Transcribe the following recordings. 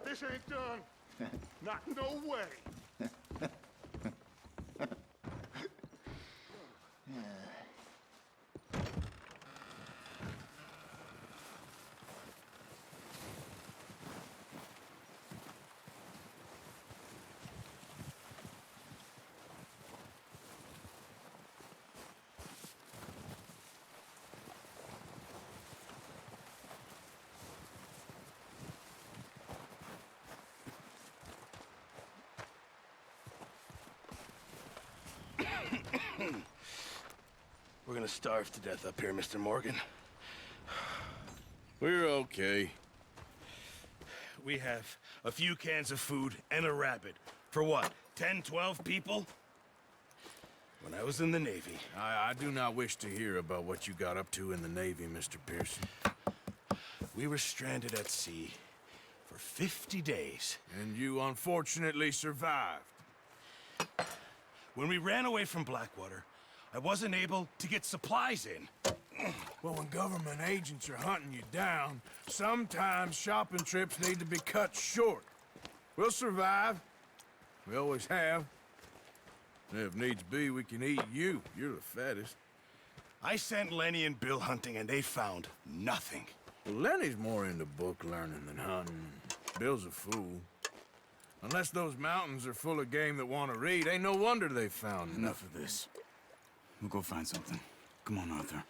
This ain't done. Not no way. We're gonna starve to death up here, Mr. Morgan. We're okay. We have a few cans of food and a rabbit. For what, 10, 12 people? When I was in the Navy... I do not wish to hear about what you got up to in the Navy, Mr. Pearson. We were stranded at sea for 50 days. And you unfortunately survived. When we ran away from Blackwater, I wasn't able to get supplies in. Well, when government agents are hunting you down, sometimes shopping trips need to be cut short. We'll survive. We always have. And if needs be, we can eat you. You're the fattest. I sent Lenny and Bill hunting, and they found nothing. Well, Lenny's more into book learning than hunting. Bill's a fool. Unless those mountains are full of game that want to read, ain't no wonder they found Enough of this. We'll go find something. Come on, Arthur.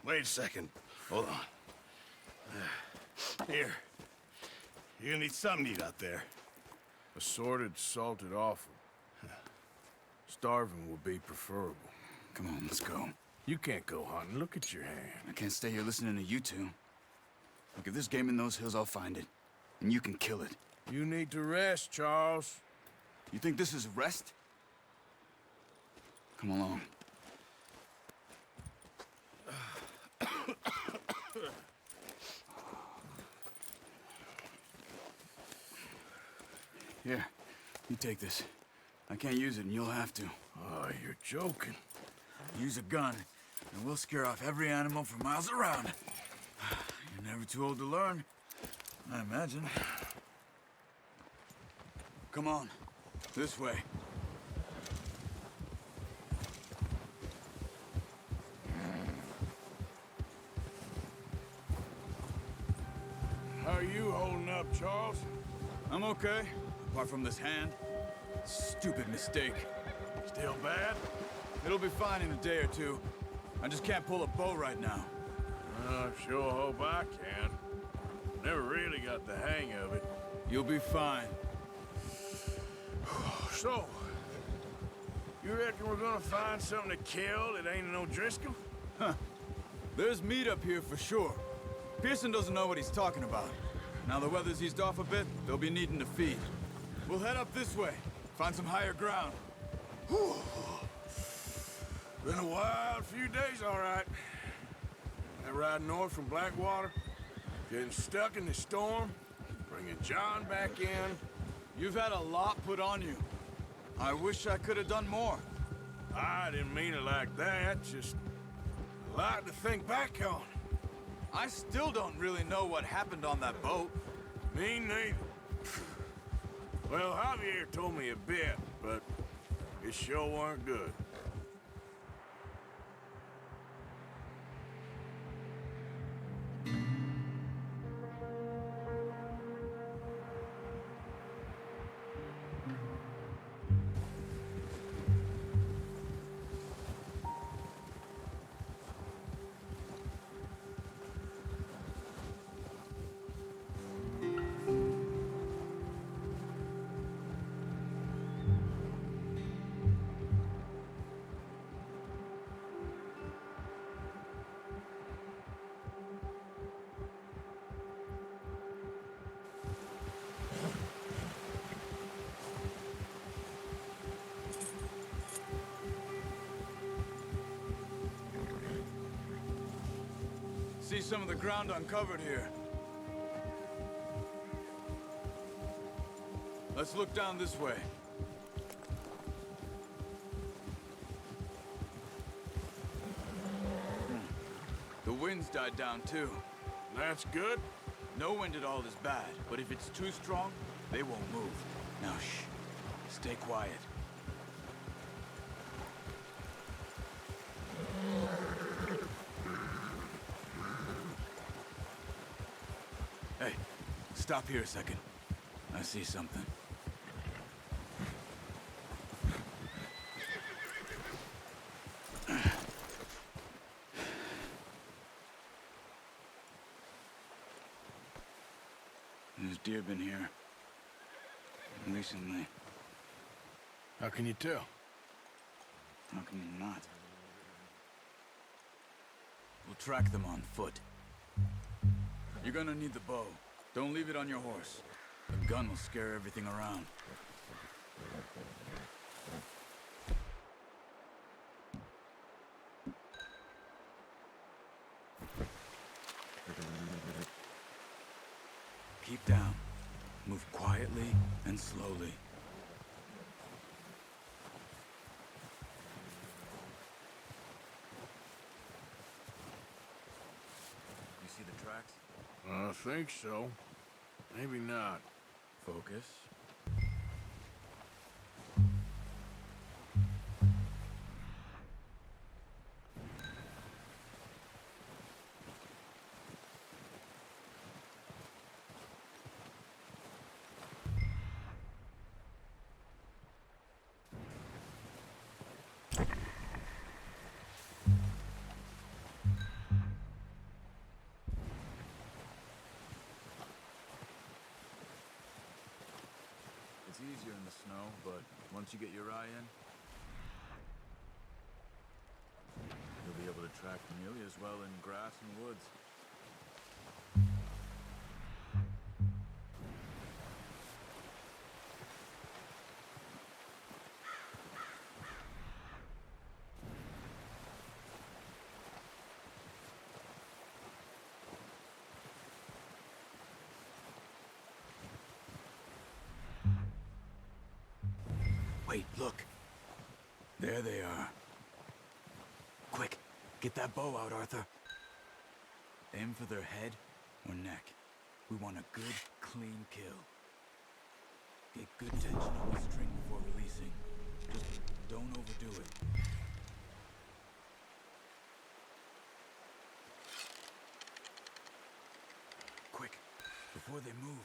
Wait a second. Hold on. Here. You're gonna need something to eat out there. Assorted, salted offal. Starving would be preferable. Come on, let's go. You can't go hunting. Look at your hand. I can't stay here listening to you two. Look, if there's game in those hills, I'll find it. And you can kill it. You need to rest, Charles. You think this is rest? Come along. Here, you take this. I can't use it, and you'll have to. Oh, you're joking. Use a gun, and we'll scare off every animal for miles around. You're never too old to learn, I imagine. Come on, this way. How are you holding up, Charles? I'm okay, apart from this hand. Stupid mistake. Still bad? It'll be fine in a day or two. I just can't pull a bow right now. I sure hope I can. Never really got the hang of it. You'll be fine. So, you reckon we're gonna find something to kill that ain't no Driscoll? Huh. There's meat up here for sure. Pearson doesn't know what he's talking about. Now the weather's eased off a bit, they'll be needing to feed. We'll head up this way, find some higher ground. Whew. Been a wild few days, all right. That ride north from Blackwater, getting stuck in the storm, bringing John back in. You've had a lot put on you. I wish I could have done more. I didn't mean it like that, just a lot to think back on. I still don't really know what happened on that boat. Me neither. Well, Javier told me a bit, but it sure weren't good. See some of the ground uncovered here. Let's look down this way. The wind's died down too. That's good. No wind at all is bad, but if it's too strong, they won't move. Now shh. Stay quiet. Hey, stop here a second. I see something. There's deer been here. Recently. How can you tell? How can you not? We'll track them on foot. You're gonna need the bow. Don't leave it on your horse. The gun will scare everything around. Keep down. Move quietly and slowly. You see the tracks? I think so. Maybe not. Focus. It's easier in the snow, but once you get your eye in, you'll be able to track nearly as well in grass and woods. Wait, look. There they are. Quick, get that bow out, Arthur. Aim for their head or neck. We want a good, clean kill. Get good tension on the string before releasing. Just don't overdo it. Quick, before they move.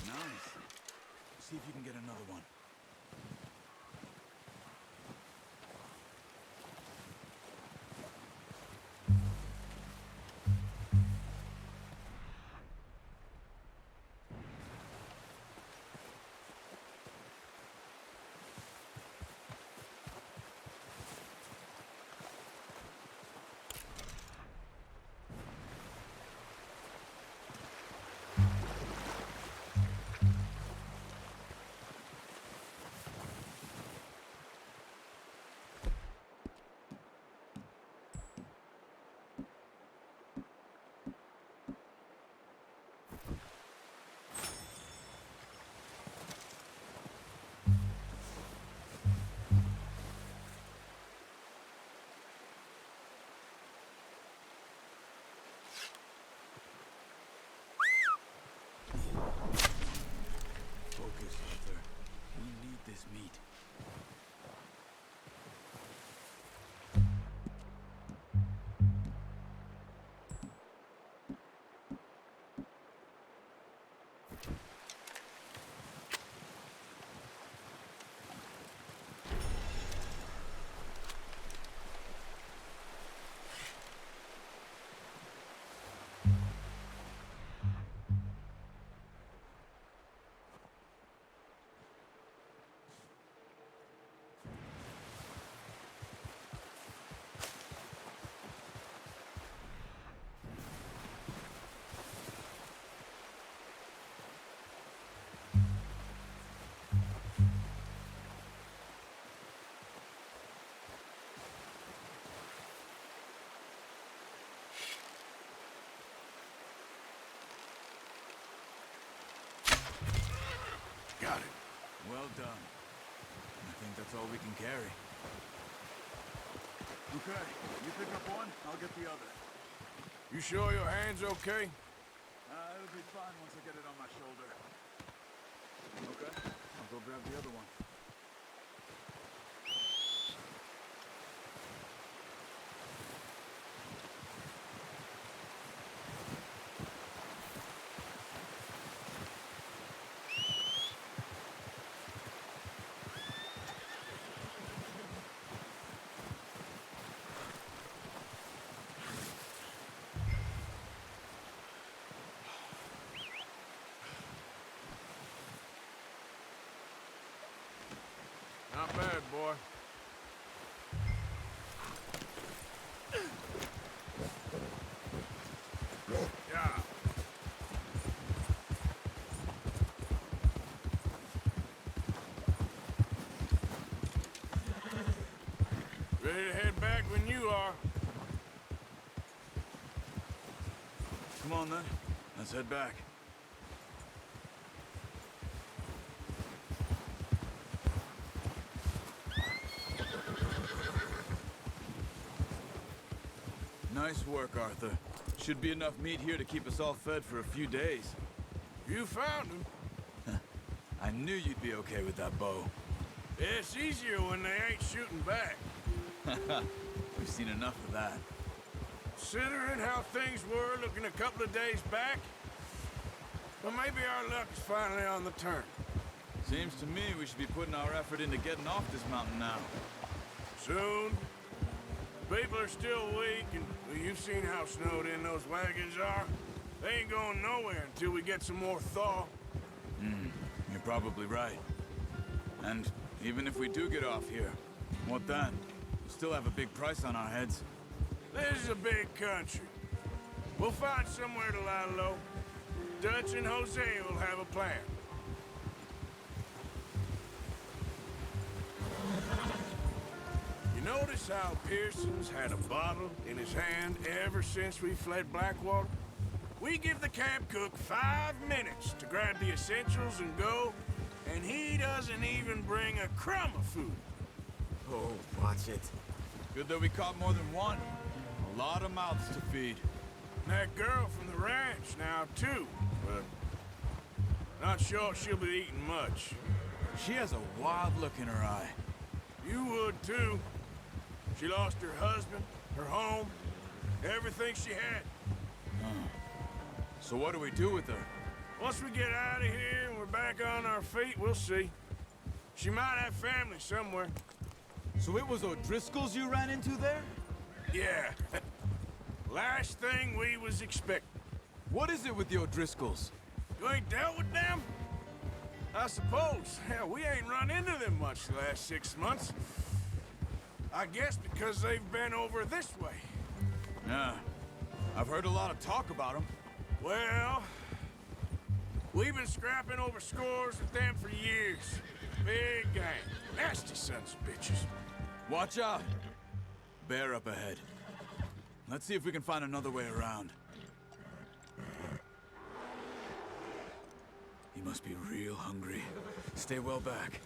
Nice. See if you can get another one. Got it. Well done. I think that's all we can carry. Okay, you pick up one, I'll get the other. You sure your hand's okay? It'll be fine once I get it on my shoulder. Okay, I'll go grab the other one. Not bad, boy. Yeah. Ready to head back when you are. Come on then, let's head back. Nice work, Arthur. Should be enough meat here to keep us all fed for a few days. You found him. I knew you'd be okay with that bow. It's easier when they ain't shooting back. We've seen enough of that. Considering how things were looking a couple of days back, well, maybe our luck is finally on the turn. Seems to me we should be putting our effort into getting off this mountain now. Soon. People are still weak, and well, you've seen how snowed in those wagons are. They ain't going nowhere until we get some more thaw. You're probably right. And even if we do get off here, what then? We'll still have a big price on our heads. This is a big country. We'll find somewhere to lie low. Dutch and Jose will have a plan. You notice how Pearson's had a bottle in his hand ever since we fled Blackwater? We give the camp cook 5 minutes to grab the essentials and go, and he doesn't even bring a crumb of food. Oh, watch it. Good that we caught more than one. A lot of mouths to feed. And that girl from the ranch now, too, but not sure she'll be eating much. She has a wild look in her eye. You would, too. She lost her husband, her home, everything she had. So what do we do with her? Once we get out of here and we're back on our feet, we'll see. She might have family somewhere. So it was O'Driscoll's you ran into there? Yeah. Last thing we was expecting. What is it with the O'Driscolls? You ain't dealt with them? I suppose. Hell, we ain't run into them much the last 6 months. I guess because they've been over this way. Yeah. I've heard a lot of talk about them. Well, we've been scrapping over scores with them for years. Big gang. Nasty sons of bitches. Watch out! Bear up ahead. Let's see if we can find another way around. He must be real hungry. Stay well back.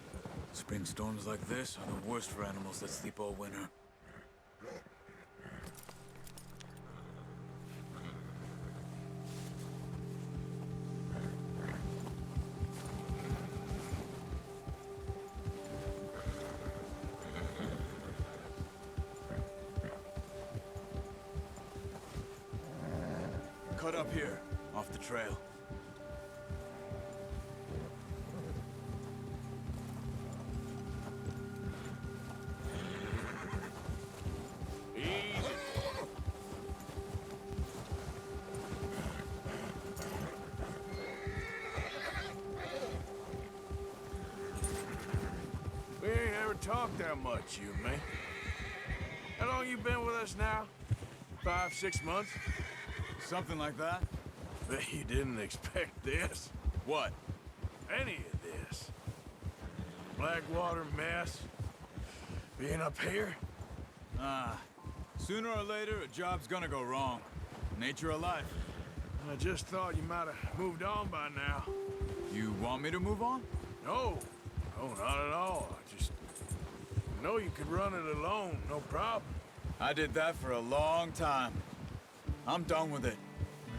Spring storms like this are the worst for animals that sleep all winter. Cut up here, off the trail. Easy. We ain't ever talked that much, you and me. How long you been with us now? 5, 6 months? Something like that? Bet you didn't expect this. What? Any of this. Blackwater mess. Being up here. Sooner or later, a job's gonna go wrong. Nature of life. I just thought you might have moved on by now. You want me to move on? No, no, not at all. I just know you could run it alone, no problem. I did that for a long time. I'm done with it.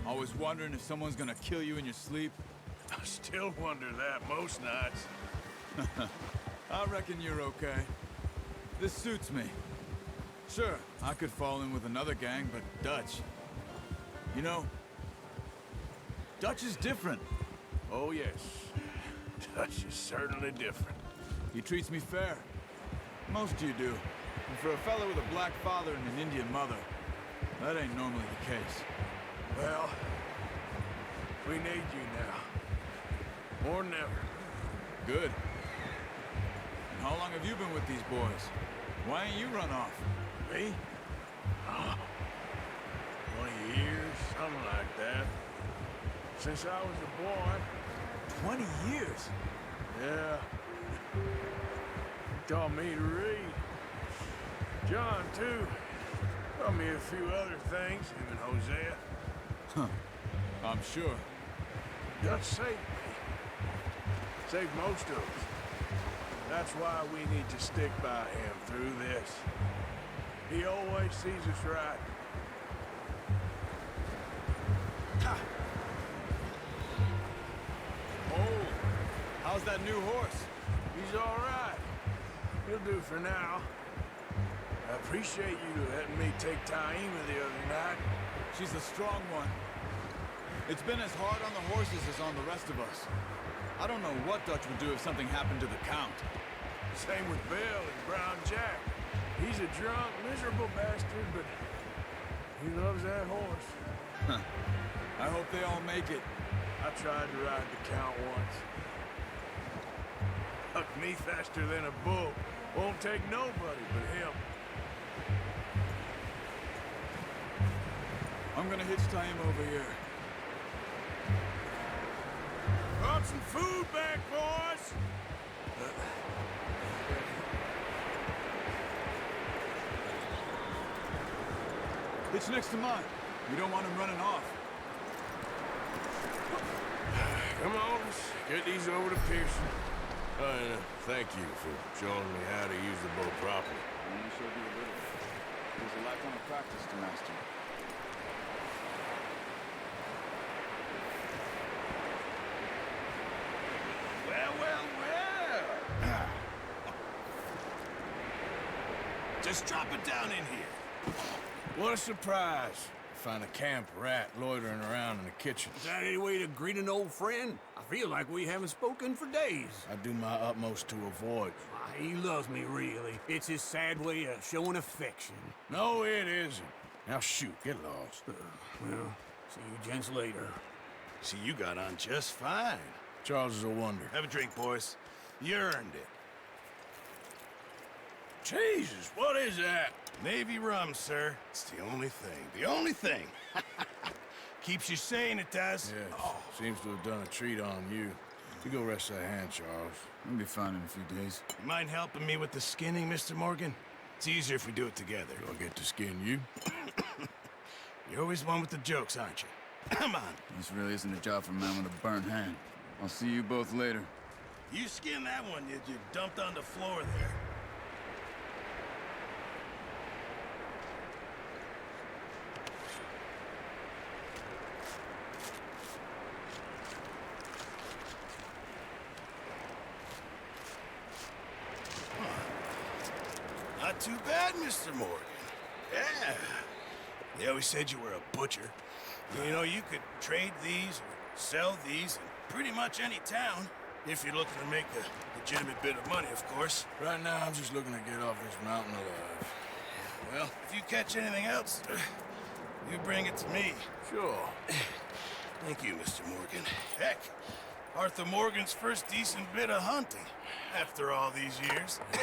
Always wondering if someone's gonna kill you in your sleep. I still wonder that most nights. I reckon you're okay. This suits me. Sure, I could fall in with another gang, but Dutch... You know, Dutch is different. Oh, yes. Dutch is certainly different. He treats me fair. Most of you do. And for a fellow with a black father and an Indian mother, that ain't normally the case. Well, we need you now. More than ever. Good. And how long have you been with these boys? Why ain't you run off? Me? Oh, 20 years, something like that. Since I was a boy. 20 years? Yeah. He taught me to read. John, too. Taught me a few other things, him and Hosea. Huh. I'm sure. Dutch saved me. Saved most of us. That's why we need to stick by him through this. He always sees us right. Ha! Oh, how's that new horse? He's all right. He'll do for now. I appreciate you letting me take Taima the other night. She's a strong one. It's been as hard on the horses as on the rest of us. I don't know what Dutch would do if something happened to the Count. Same with Bill and Brown Jack. He's a drunk, miserable bastard, but he loves that horse. Huh. I hope they all make it. I tried to ride the Count once. Hucked me faster than a bull. Won't take nobody but him. I'm gonna hitch Taima over here. Brought some food back, boys! It's next to mine. We don't want him running off. Come on, let's get these over to Pearson. And thank you for showing me how to use the bow properly. I only showed you a little. There's a lifetime of practice to master. Well. Just drop it down in here. What a surprise. Find a camp rat loitering around in the kitchen. Is that any way to greet an old friend? I feel like we haven't spoken for days. I do my utmost to avoid. He loves me, really. It's his sad way of showing affection. No, it isn't. Now shoot, get lost. Well, see you gents later. See, you got on just fine. Charles is a wonder. Have a drink, boys. You earned it. Jesus, what is that? Navy rum, sir. It's the only thing. The only thing. Keeps you sane, it does. Yes, seems to have done a treat on you. You go rest that hand, Charles. We'll be fine in a few days. You mind helping me with the skinning, Mr. Morgan? It's easier if we do it together. Do I get to skin you? You're always one with the jokes, aren't you? Come on. This really isn't a job for a man with a burnt hand. I'll see you both later. You skinned that one you dumped on the floor there. Not too bad, Mr. Morgan. Yeah. They always said you were a butcher. You know, you could trade these or sell these in pretty much any town, if you're looking to make a legitimate bit of money, of course. Right now, I'm just looking to get off this mountain alive. Well, if you catch anything else, you bring it to me. Sure. Thank you, Mr. Morgan. Heck, Arthur Morgan's first decent bit of hunting after all these years. Yeah.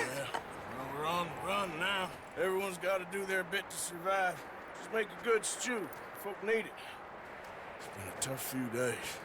Well, we're on the run now. Everyone's got to do their bit to survive. Just make a good stew. Folk need it. It's been a tough few days.